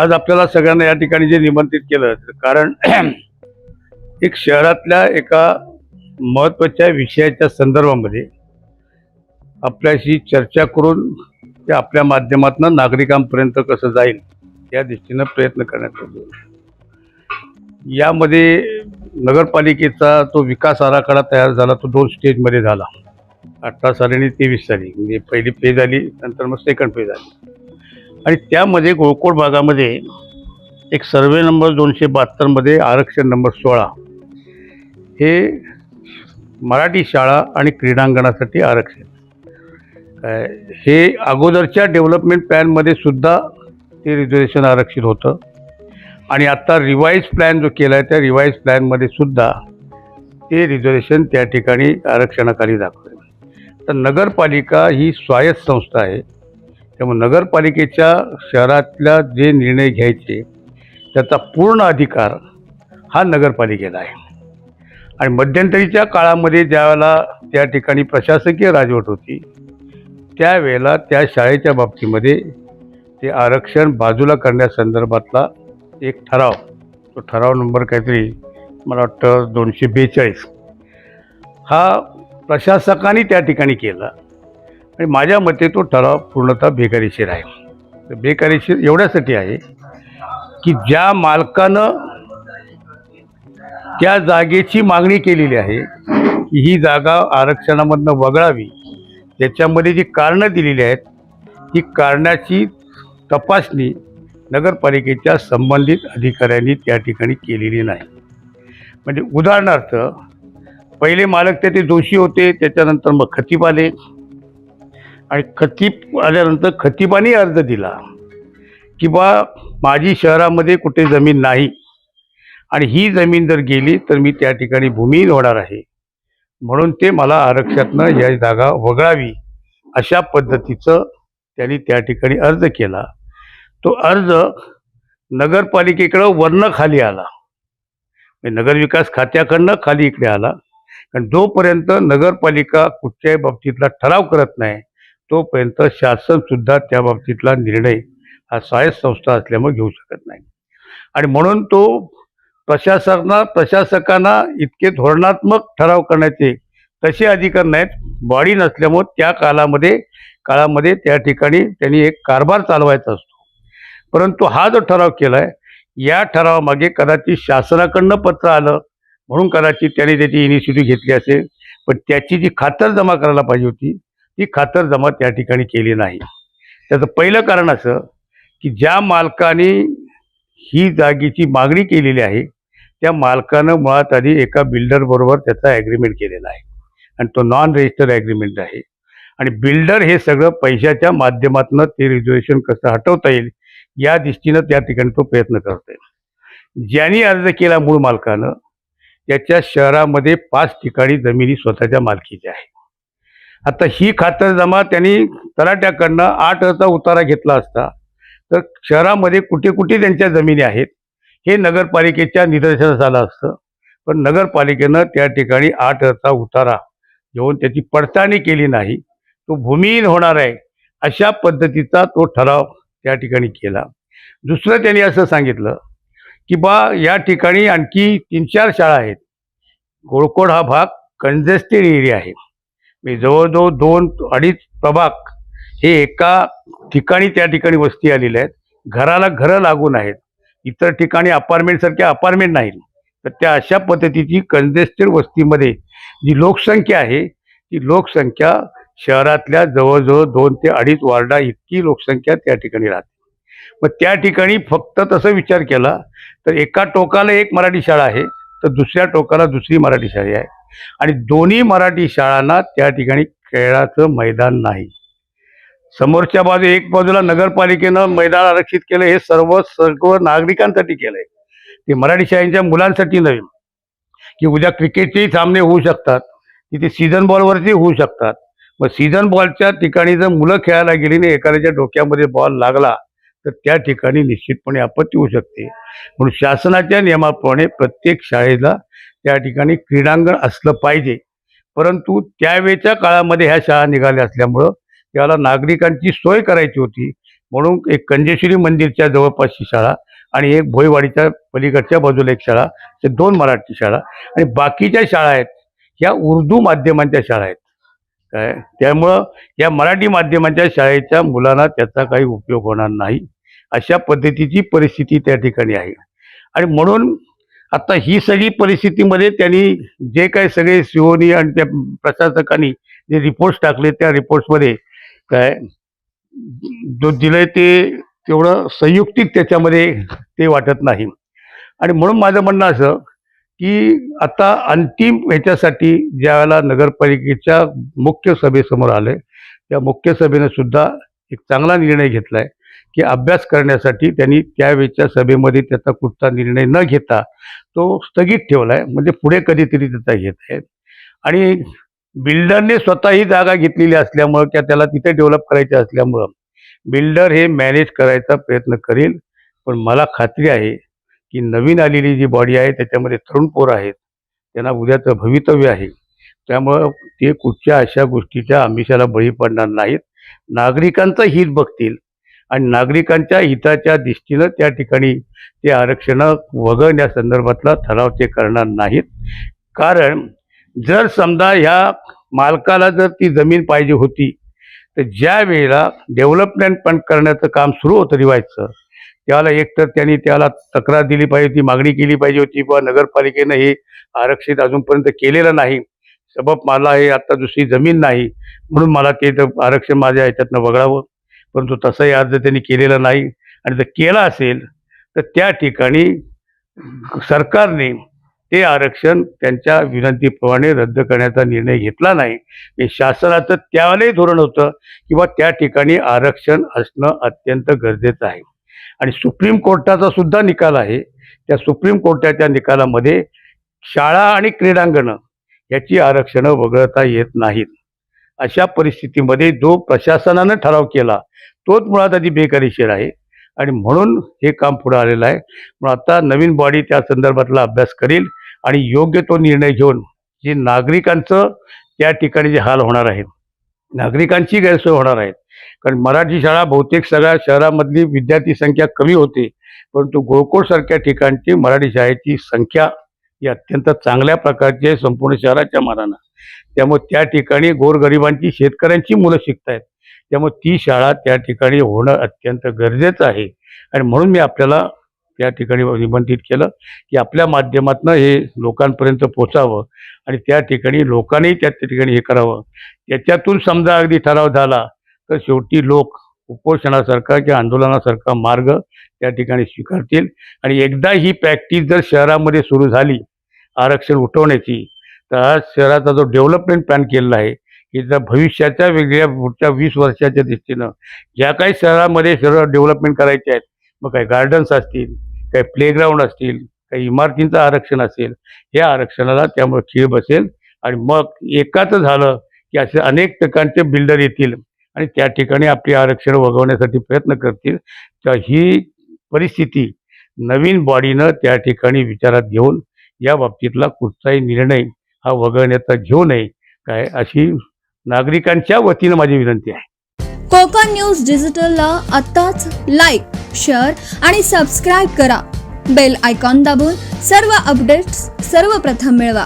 आज आपल्याला सगळ्यांना या ठिकाणी जे निमंत्रित केलं कारण एक शहरातल्या एका महत्त्वाच्या विषयाच्या संदर्भामध्ये आपल्याशी चर्चा करून ते आपल्या माध्यमातून नागरिकांपर्यंत कसं जाईल या दृष्टीनं प्रयत्न करण्यात येतो। यामध्ये नगरपालिकेचा तो विकास आराखडा तयार झाला, तो 2 स्टेजमध्ये झाला, 18 साली आणि 23 साली। म्हणजे पहिली फेज आली, नंतर मग सेकंड फेज आली। आणि त्यामध्ये गोळकोट भागामध्ये एक सर्वे नंबर 272 मध्ये आरक्षण नंबर 16 हे मराठी शाळा आणि क्रीडांगणासाठी आरक्षण हे अगोदरच्या डेव्हलपमेंट प्लॅनमध्ये सुद्धा ते रिझर्वेशन आरक्षित होतं आणि आता रिवाइज प्लॅन जो केला आहे त्या रिवाइज प्लॅनमध्ये सुद्धा ते रिझर्वेशन त्या ठिकाणी आरक्षणाखाली दाखवलं। तर नगरपालिका ही स्वायत्त संस्था आहे, त्यामुळे नगरपालिकेच्या शहरातल्या जे निर्णय घ्यायचे त्याचा पूर्ण अधिकार हा नगरपालिकेला आहे। आणि मध्यंतरीच्या काळामध्ये ज्यावेळेला त्या ठिकाणी प्रशासकीय राजवट होती त्यावेळेला त्या शाळेच्या बाबतीमध्ये ते आरक्षण बाजूला करण्यासंदर्भातला एक ठराव, तो ठराव नंबर काहीतरी मला वाटतं 242 हा प्रशासकाने त्या ठिकाणी केला आणि माझ्या मते तो ठराव पूर्णतः बेकायदेशीर आहे। तर बेकायदेशीर एवढ्यासाठी आहे की ज्या मालकानं त्या जागेची मागणी केलेली आहे की ही जागा आरक्षणामधनं वगळावी, त्याच्यामध्ये जी कारणं दिलेली आहेत ही कारणाची तपासणी नगरपालिकेच्या संबंधित अधिकाऱ्यांनी त्या ठिकाणी केलेली नाही। म्हणजे उदाहरणार्थ पहिले मालक ते दोषी होते, त्याच्यानंतर मग खतीब आले आणि खतीब आल्यानंतर खतीबाने अर्ज दिला की बा माझी शहरामध्ये कुठे जमीन नाही आणि ही जमीन जर गेली तर मी त्या ठिकाणी भूमिहीन होणार आहे, म्हणून ते मला आरक्षणातनं या जागा वगळावी अशा पद्धतीचं त्यांनी त्या ठिकाणी अर्ज केला। तो अर्ज नगरपालिकेकडं वरनं खाली आला, नगरविकास खात्याकडनं खाली इकडे आला। कारण जोपर्यंत नगरपालिका कुठच्याही बाबतीतला ठराव करत नाही तोपर्यंत शासनसुद्धा त्या बाबतीतला निर्णय हा स्वायत्त संस्था असल्यामुळे घेऊ शकत नाही। आणि म्हणून तो प्रशासकांना इतके धोरणात्मक ठराव करण्याचे तसे अधिकार नाहीत, बॉडी नसल्यामुळे त्या काळामध्ये त्या ठिकाणी त्यांनी एक कारभार चालवायचा असतो। परंतु हा जो ठराव केला आहे या ठरावामागे कदाचित शासनाकडनं पत्र आलं म्हणून कदाचित त्यांनी त्याची इनिशिएटिव्ह घेतली असेल, पण त्याची जी खातरजमा करायला पाहिजे होती ती खातरजमा त्या ठिकाणी केली नाही। त्याचं पहिलं कारण असं की ज्या मालकाने ही जागेची मागणी केलेली आहे त्या मालकानं मुळात आधी एका बिल्डरबरोबर त्याचा ॲग्रीमेंट केलेला आहे आणि तो नॉन रजिस्टर्ड ॲग्रीमेंट आहे। आणि बिल्डर हे सगळं पैशाच्या माध्यमातून ते रिझर्वेशन कसं हटवता येईल या दृष्टीनं त्या ठिकाणी तो प्रयत्न करतोय। ज्यांनी अर्ज केला मूळ मालकानं त्याच्या शहरामध्ये 5 ठिकाणी जमिनी स्वतःच्या मालकीच्या आहे। आता ही खातरजमा त्यांनी तलाट्याकडनं 8चा उतारा घेतला असता तर शहरामध्ये कुठे कुठे त्यांच्या जमिनी आहेत हे नगरपालिकेच्या निदर्शनास आलं असतं, पण नगरपालिकेनं त्या ठिकाणी 8चा उतारा घेऊन त्याची पडताळणी केली नाही, तो भूमिहीन होणार आहे अशा पद्धतीचा तो ठराव त्या ठिकाणी केला। दुसरं त्यांनी असं सांगितलं की बा या ठिकाणी आणखी 3-4 शाळा आहेत, गोळकोट हा भाग कंजेस्टेड एरिया आहे, म्हणजे जवळजवळ 2-2.5 प्रभाग हे एका ठिकाणी त्या ठिकाणी वस्ती आलेल्या आहेत, घराला घरं लागून आहेत, इतर ठिकाणी अपार्टमेंटसारख्या अपार्टमेंट नाहीत। तर त्या अशा पद्धतीची कंजेस्टेड वस्तीमध्ये जी लोकसंख्या आहे ती लोकसंख्या शहरातल्या जवळजवळ 2 ते 2.5 वार्डा इतकी लोकसंख्या त्या ठिकाणी राहते। मग त्या ठिकाणी फक्त तसं विचार केला तर एका टोकाला एक मराठी शाळा आहे तर दुसऱ्या टोकाला दुसरी मराठी शाळा आहे आणि दोन्ही मराठी शाळांना त्या ठिकाणी खेळाचं मैदान नाही। समोरच्या एक बाजूला नगरपालिकेनं मैदान आरक्षित केलं, हे सर्व नागरिकांसाठी केलंय, ते मराठी शाळांच्या मुलांसाठी नव्हे की उद्या क्रिकेटचेही सामने होऊ शकतात, तिथे सीझन बॉलवरती होऊ शकतात। मग सीझन बॉलच्या ठिकाणी जर मुलं खेळायला गेली आणि एखाद्याच्या डोक्यामध्ये बॉल लागला तर त्या ठिकाणी निश्चितपणे आपत्ती होऊ शकते। म्हणून शासनाच्या नियमाप्रमाणे प्रत्येक शाळेला त्या ठिकाणी क्रीडांगण असलं पाहिजे, परंतु त्यावेळेच्या काळामध्ये ह्या शाळा निघाल्या असल्यामुळं त्याला नागरिकांची सोय करायची होती, म्हणून एक कंजेश्वरी मंदिरच्या जवळपासची शाळा आणि एक भोईवाडीच्या पलीकडच्या बाजूला एक शाळा, ते 2 मराठी शाळा आणि बाकीच्या शाळा आहेत ह्या उर्दू माध्यमांच्या शाळा आहेत. काय त्यामुळं या मराठी माध्यमांच्या शाळेच्या मुलांना त्याचा काही उपयोग होणार नाही, अशा पद्धतीची परिस्थिती त्या ठिकाणी आहे. आणि म्हणून आता ही सगळी परिस्थितीमध्ये त्यांनी जे काही सगळे सीओनी आणि त्या प्रशासकांनी जे रिपोर्ट्स टाकले त्या रिपोर्ट्समध्ये काय जो दिलंय ते तेवढं संयुक्तिक त्याच्यामध्ये ते वाटत नाही. आणि म्हणून माझं म्हणणं असं की आता अंतिम ह्याच्यासाठी ज्यावेळेला नगरपालिकेच्या मुख्य सभेसमोर आले, त्या मुख्य सभेनं सुद्धा एक चांगला निर्णय घेतलाय की अभ्यास करण्यासाठी त्यांनी त्यावेळेच्या सभेमध्ये त्याचा कुठचा निर्णय न घेता तो स्थगित ठेवलाय, म्हणजे पुढे कधीतरी त्याचा घेत आहेत. आणि बिल्डरने स्वतः ही जागा घेतलेली असल्यामुळं किंवा त्याला तिथे डेव्हलप करायचे असल्यामुळं बिल्डर हे मॅनेज करायचा प्रयत्न करेल. पण मला खात्री आहे की नवीन आलेली जी बॉडी आहे त्याच्यामध्ये तरुण पोरं आहेत, त्यांना उद्याचं भवितव्य आहे. त्यामुळं ते कुठच्या अशा गोष्टीच्या आमिषाला बळी पडणार नाहीत. नागरिकांचं हित बघतील आणि नागरिकांच्या हिताच्या दृष्टीनं त्या ठिकाणी ते आरक्षण वगळण्यासंदर्भातला ठराव ते करणार नाहीत. कारण जर समजा ह्या मालकाला जर ती जमीन पाहिजे होती, तर ज्या वेळेला डेव्हलपमेंट पण करण्याचं काम सुरू होतं रिवाजचं, त्याला एकतर त्यांनी त्याला तक्रार दिली पाहिजे, ती मागणी केली पाहिजे होती, किंवा नगरपालिकेनं हे आरक्षित अजूनपर्यंत केलेलं नाही. सबब मला हे आता दुसरी जमीन नाही म्हणून मला ते आरक्षण माझ्या ह्याच्यातनं वगळावं. परंतु तसाही अर्ज त्यांनी केलेला नाही. आणि जर केला असेल तर त्या ठिकाणी सरकारने ते आरक्षण त्यांच्या विनंतीप्रमाणे रद्द करण्याचा निर्णय घेतला नाही. हे शासनाचं त्यावेळेला धोरण होतं की बा त्या ठिकाणी आरक्षण असणं अत्यंत गरजेचं आहे. आणि सुप्रीम कोर्टाचा सुद्धा निकाल आहे. त्या सुप्रीम कोर्टाच्या निकालामध्ये शाळा आणि क्रीडांगणं याची आरक्षणं वगळता येत नाहीत. अशा परिस्थितीमध्ये जो प्रशासनानं ठराव केला तोच मुळात आधी बेकायदेशीर आहे. आणि म्हणून हे काम पुढे आलेलं आहे. मग आता नवीन बॉडी त्या संदर्भातला अभ्यास करेल आणि योग्य तो निर्णय घेऊन जे नागरिकांचं त्या ठिकाणी जे हाल होणार आहेत, नागरिकांची गैरसोय होणार आहेत. कारण मराठी शाळा बहुतेक सगळ्या शहरामधली विद्यार्थी संख्या कमी होते, परंतु गोकुळसारख्या ठिकाणची मराठी शाळेची संख्या ही अत्यंत चांगल्या प्रकारची आहे संपूर्ण शहराच्या मानानं. त्यामुळे त्या ठिकाणी गोरगरिबांची, शेतकऱ्यांची मुलं शिकत आहेत. त्यामुळे ती शाळा त्या ठिकाणी होणं अत्यंत गरजेचं आहे. आणि म्हणून मी आपल्याला त्या ठिकाणी निमंत्रित केलं की आपल्या माध्यमातून हे लोकांपर्यंत पोचावं आणि त्या ठिकाणी लोकांनी त्या ठिकाणी हे करावं. त्याच्यातून समजा अगदी ठराव झाला तर शेवटी लोक उपोषणासारखा किंवा आंदोलनासारखा मार्ग त्या ठिकाणी स्वीकारतील. आणि एकदा ही प्रॅक्टिस जर शहरामध्ये सुरू झाली आरक्षण उठवण्याची, तर आज शहराचा जो डेव्हलपमेंट प्लॅन केलेला आहे की जर भविष्याच्या वेगळ्या पुढच्या 20 वर्षाच्या दृष्टीनं ज्या काही शहरामध्ये शहर डेव्हलपमेंट करायचे आहेत, मग काही गार्डन्स असतील, काही प्लेग्राऊंड असतील, काही इमारतींचं आरक्षण असेल, या आरक्षणाला त्यामुळे खीळ बसेल. आणि मग एकाच झालं की असे अनेक प्रकारचे बिल्डर येतील आणि त्या ठिकाणी आपली आरक्षण वगवण्यासाठी प्रयत्न करतील. तर ही परिस्थिती नवीन बॉडीनं त्या ठिकाणी विचारात घेऊन या बाबतीतला कुठचाही निर्णय हा वगळण्याचा घेऊ नये, काय अशी नागरिकांच्या वतीनं माझी विनंती आहे. कोकण न्यूज डिजिटलला आत्ताच लाईक, शेअर आणि सबस्क्राईब करा. बेल आयकॉन दाबून सर्व अपडेट्स सर्वप्रथम मिळवा.